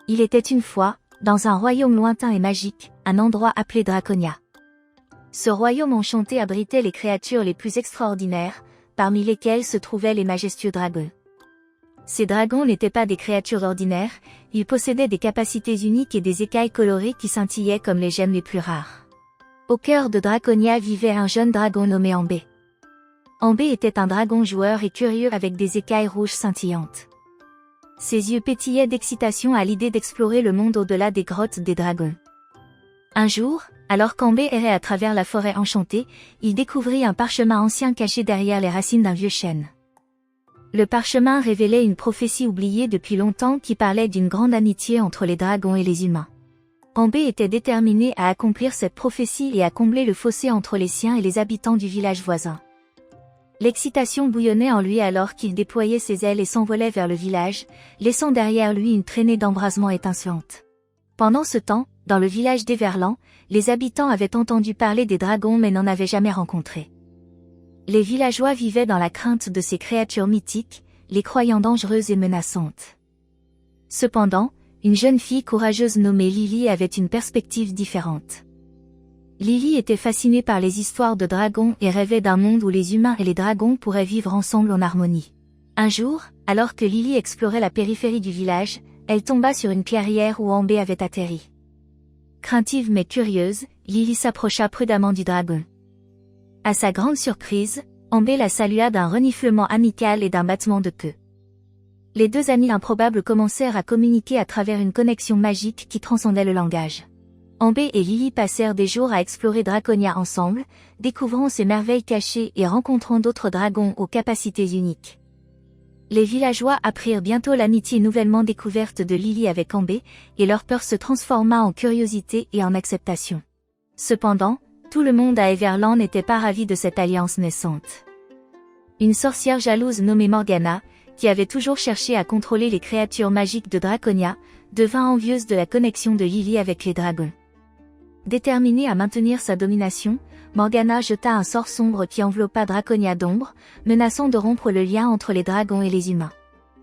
Il était une fois, dans un royaume lointain et magique, un endroit appelé Draconia. Ce royaume enchanté abritait les créatures les plus extraordinaires, parmi lesquelles se trouvaient les majestueux dragons. Ces dragons n'étaient pas des créatures ordinaires, ils possédaient des capacités uniques et des écailles colorées qui scintillaient comme les gemmes les plus rares. Au cœur de Draconia vivait un jeune dragon nommé Ambé. Ambé était un dragon joueur et curieux avec des écailles rouges scintillantes. Ses yeux pétillaient d'excitation à l'idée d'explorer le monde au-delà des grottes des dragons. Un jour, alors qu'Ambé errait à travers la forêt enchantée, il découvrit un parchemin ancien caché derrière les racines d'un vieux chêne. Le parchemin révélait une prophétie oubliée depuis longtemps qui parlait d'une grande amitié entre les dragons et les humains. Ambé était déterminé à accomplir cette prophétie et à combler le fossé entre les siens et les habitants du village voisin. L'excitation bouillonnait en lui alors qu'il déployait ses ailes et s'envolait vers le village, laissant derrière lui une traînée d'embrasement étincelante. Pendant ce temps, dans le village d'Everland, les habitants avaient entendu parler des dragons mais n'en avaient jamais rencontré. Les villageois vivaient dans la crainte de ces créatures mythiques, les croyant dangereuses et menaçantes. Cependant, une jeune fille courageuse nommée Lily avait une perspective différente. Lily était fascinée par les histoires de dragons et rêvait d'un monde où les humains et les dragons pourraient vivre ensemble en harmonie. Un jour, alors que Lily explorait la périphérie du village, elle tomba sur une clairière où Ambé avait atterri. Craintive mais curieuse, Lily s'approcha prudemment du dragon. À sa grande surprise, Ambé la salua d'un reniflement amical et d'un battement de queue. Les deux amis improbables commencèrent à communiquer à travers une connexion magique qui transcendait le langage. Ambé et Lily passèrent des jours à explorer Draconia ensemble, découvrant ses merveilles cachées et rencontrant d'autres dragons aux capacités uniques. Les villageois apprirent bientôt l'amitié nouvellement découverte de Lily avec Ambé, et leur peur se transforma en curiosité et en acceptation. Cependant, tout le monde à Everland n'était pas ravi de cette alliance naissante. Une sorcière jalouse nommée Morgana, qui avait toujours cherché à contrôler les créatures magiques de Draconia, devint envieuse de la connexion de Lily avec les dragons. Déterminée à maintenir sa domination, Morgana jeta un sort sombre qui enveloppa Draconia d'ombre, menaçant de rompre le lien entre les dragons et les humains.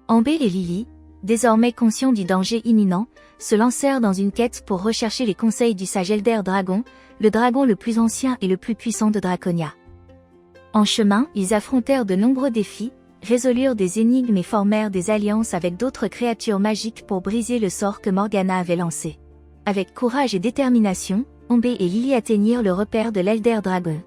Ambé et Lily, désormais conscients du danger imminent, se lancèrent dans une quête pour rechercher les conseils du sage Elder Dragon, le dragon le plus ancien et le plus puissant de Draconia. En chemin, ils affrontèrent de nombreux défis, résolurent des énigmes et formèrent des alliances avec d'autres créatures magiques pour briser le sort que Morgana avait lancé. Avec courage et détermination, Ambé et Lily atteignirent le repère de l'Elder Dragon.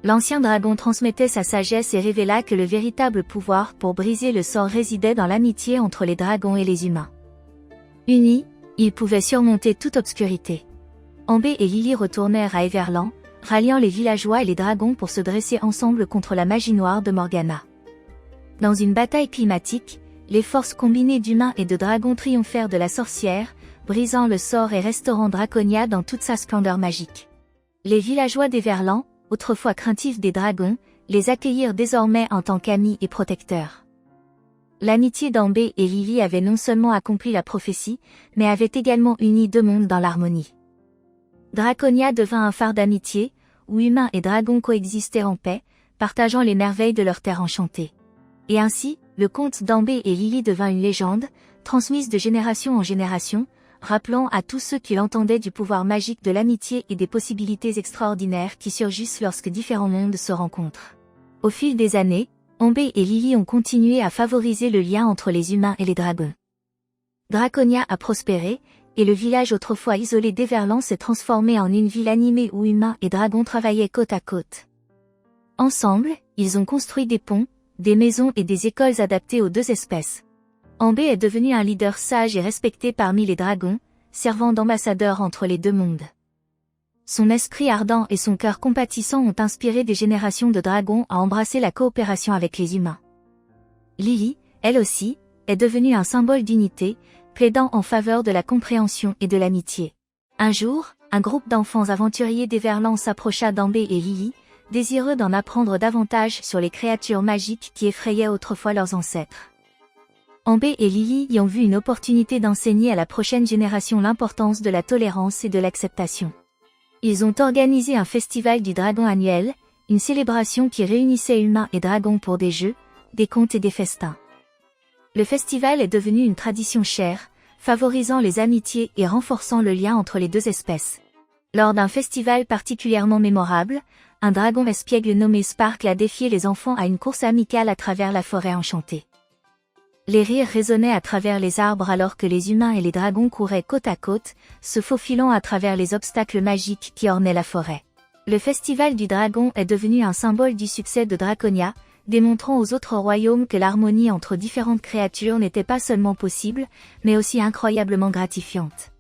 L'ancien dragon transmettait sa sagesse et révéla que le véritable pouvoir pour briser le sort résidait dans l'amitié entre les dragons et les humains. Unis, ils pouvaient surmonter toute obscurité. Ambé et Lily retournèrent à Everland, ralliant les villageois et les dragons pour se dresser ensemble contre la magie noire de Morgana. Dans une bataille climatique, les forces combinées d'humains et de dragons triomphèrent de la sorcière, brisant le sort et restaurant Draconia dans toute sa splendeur magique. Les villageois d'Everland, autrefois craintifs des dragons, les accueillirent désormais en tant qu'amis et protecteurs. L'amitié d'Ambé et Lily avait non seulement accompli la prophétie, mais avait également uni deux mondes dans l'harmonie. Draconia devint un phare d'amitié, où humains et dragons coexistaient en paix, partageant les merveilles de leur terre enchantée. Et ainsi, le conte d'Ambé et Lily devint une légende, transmise de génération en génération, rappelant à tous ceux qui l'entendaient du pouvoir magique de l'amitié et des possibilités extraordinaires qui surgissent lorsque différents mondes se rencontrent. Au fil des années, Ambé et Lily ont continué à favoriser le lien entre les humains et les dragons. Draconia a prospéré, et le village autrefois isolé d'Everland s'est transformé en une ville animée où humains et dragons travaillaient côte à côte. Ensemble, ils ont construit des ponts, des maisons et des écoles adaptées aux deux espèces. Ambé est devenu un leader sage et respecté parmi les dragons, servant d'ambassadeur entre les deux mondes. Son esprit ardent et son cœur compatissant ont inspiré des générations de dragons à embrasser la coopération avec les humains. Lily, elle aussi, est devenue un symbole d'unité, plaidant en faveur de la compréhension et de l'amitié. Un jour, un groupe d'enfants aventuriers d'Everland s'approcha d'Ambé et Lily, désireux d'en apprendre davantage sur les créatures magiques qui effrayaient autrefois leurs ancêtres. Ambé et Lily y ont vu une opportunité d'enseigner à la prochaine génération l'importance de la tolérance et de l'acceptation. Ils ont organisé un festival du dragon annuel, une célébration qui réunissait humains et dragons pour des jeux, des contes et des festins. Le festival est devenu une tradition chère, favorisant les amitiés et renforçant le lien entre les deux espèces. Lors d'un festival particulièrement mémorable, un dragon espiègle nommé Sparkle a défié les enfants à une course amicale à travers la forêt enchantée. Les rires résonnaient à travers les arbres alors que les humains et les dragons couraient côte à côte, se faufilant à travers les obstacles magiques qui ornaient la forêt. Le festival du dragon est devenu un symbole du succès de Draconia, démontrant aux autres royaumes que l'harmonie entre différentes créatures n'était pas seulement possible, mais aussi incroyablement gratifiante.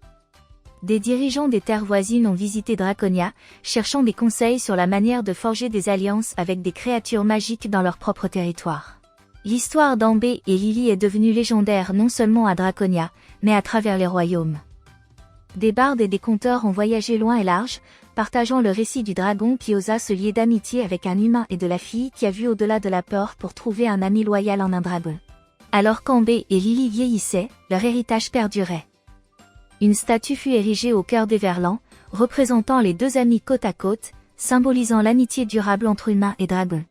Des dirigeants des terres voisines ont visité Draconia, cherchant des conseils sur la manière de forger des alliances avec des créatures magiques dans leur propre territoire. L'histoire d'Ambé et Lily est devenue légendaire non seulement à Draconia, mais à travers les royaumes. Des bardes et des conteurs ont voyagé loin et large, partageant le récit du dragon qui osa se lier d'amitié avec un humain et de la fille qui a vu au-delà de la peur pour trouver un ami loyal en un dragon. Alors qu'Ambé et Lily vieillissaient, leur héritage perdurait. Une statue fut érigée au cœur d'Everland, représentant les deux amis côte à côte, symbolisant l'amitié durable entre humains et dragons.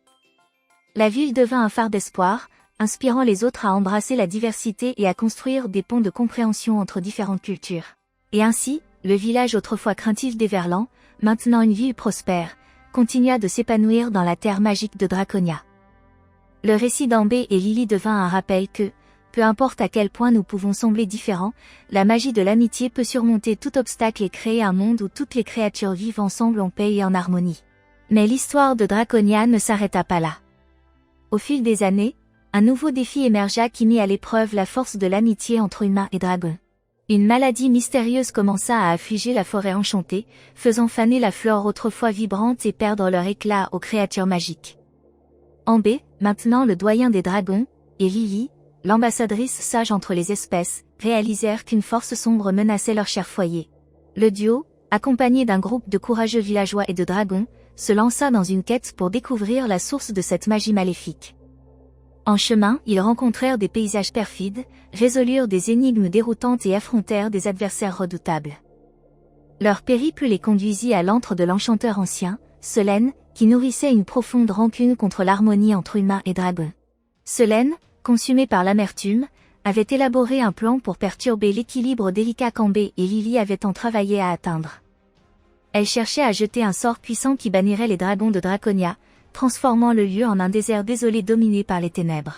La ville devint un phare d'espoir, inspirant les autres à embrasser la diversité et à construire des ponts de compréhension entre différentes cultures. Et ainsi, le village autrefois craintif d'Everland, maintenant une ville prospère, continua de s'épanouir dans la terre magique de Draconia. Le récit d'Ambé et Lily devint un rappel que, peu importe à quel point nous pouvons sembler différents, la magie de l'amitié peut surmonter tout obstacle et créer un monde où toutes les créatures vivent ensemble en paix et en harmonie. Mais l'histoire de Draconia ne s'arrêta pas là. Au fil des années, un nouveau défi émergea qui mit à l'épreuve la force de l'amitié entre humains et dragons. Une maladie mystérieuse commença à affliger la forêt enchantée, faisant faner la flore autrefois vibrante et perdre leur éclat aux créatures magiques. Ambé, maintenant le doyen des dragons, et Lily, l'ambassadrice sage entre les espèces, réalisèrent qu'une force sombre menaçait leur cher foyer. Le duo, accompagné d'un groupe de courageux villageois et de dragons, se lança dans une quête pour découvrir la source de cette magie maléfique. En chemin, ils rencontrèrent des paysages perfides, résolurent des énigmes déroutantes et affrontèrent des adversaires redoutables. Leur périple les conduisit à l'antre de l'enchanteur ancien, Selene, qui nourrissait une profonde rancune contre l'harmonie entre humains et dragons. Selene, consumée par l'amertume, avait élaboré un plan pour perturber l'équilibre délicat qu'Ambé et Lily avaient tant travaillé à atteindre. Elle cherchait à jeter un sort puissant qui bannirait les dragons de Draconia, transformant le lieu en un désert désolé dominé par les ténèbres.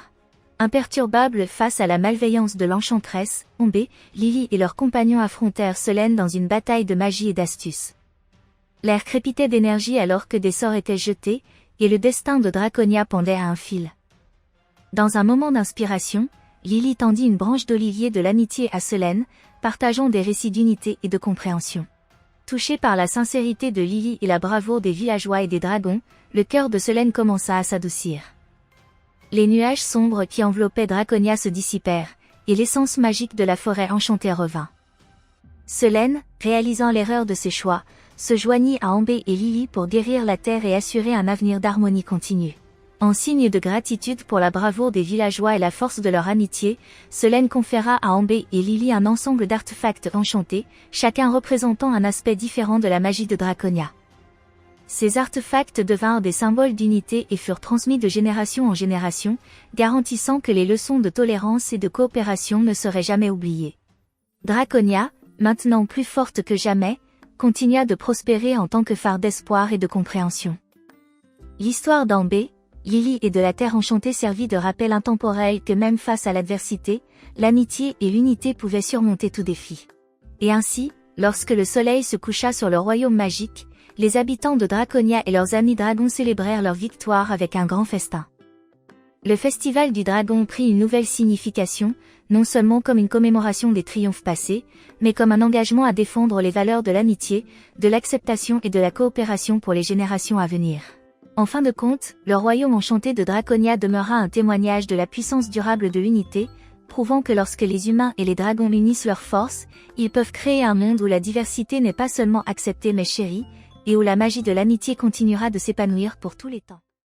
Imperturbables face à la malveillance de l'enchanteresse, Ambé, Lily et leurs compagnons affrontèrent Selene dans une bataille de magie et d'astuce. L'air crépitait d'énergie alors que des sorts étaient jetés, et le destin de Draconia pendait à un fil. Dans un moment d'inspiration, Lily tendit une branche d'olivier de l'amitié à Selene, partageant des récits d'unité et de compréhension. Touché par la sincérité de Lily et la bravoure des villageois et des dragons, le cœur de Selene commença à s'adoucir. Les nuages sombres qui enveloppaient Draconia se dissipèrent, et l'essence magique de la forêt enchantée revint. Selene, réalisant l'erreur de ses choix, se joignit à Ambé et Lily pour guérir la terre et assurer un avenir d'harmonie continue. En signe de gratitude pour la bravoure des villageois et la force de leur amitié, Selene conféra à Ambé et Lily un ensemble d'artefacts enchantés, chacun représentant un aspect différent de la magie de Draconia. Ces artefacts devinrent des symboles d'unité et furent transmis de génération en génération, garantissant que les leçons de tolérance et de coopération ne seraient jamais oubliées. Draconia, maintenant plus forte que jamais, continua de prospérer en tant que phare d'espoir et de compréhension. L'histoire d'Ambé, Lily et de la Terre enchantée servit de rappel intemporel que même face à l'adversité, l'amitié et l'unité pouvaient surmonter tout défi. Et ainsi, lorsque le soleil se coucha sur le royaume magique, les habitants de Draconia et leurs amis dragons célébrèrent leur victoire avec un grand festin. Le festival du dragon prit une nouvelle signification, non seulement comme une commémoration des triomphes passés, mais comme un engagement à défendre les valeurs de l'amitié, de l'acceptation et de la coopération pour les générations à venir. En fin de compte, le royaume enchanté de Draconia demeura un témoignage de la puissance durable de l'unité, prouvant que lorsque les humains et les dragons unissent leurs forces, ils peuvent créer un monde où la diversité n'est pas seulement acceptée mais chérie, et où la magie de l'amitié continuera de s'épanouir pour tous les temps.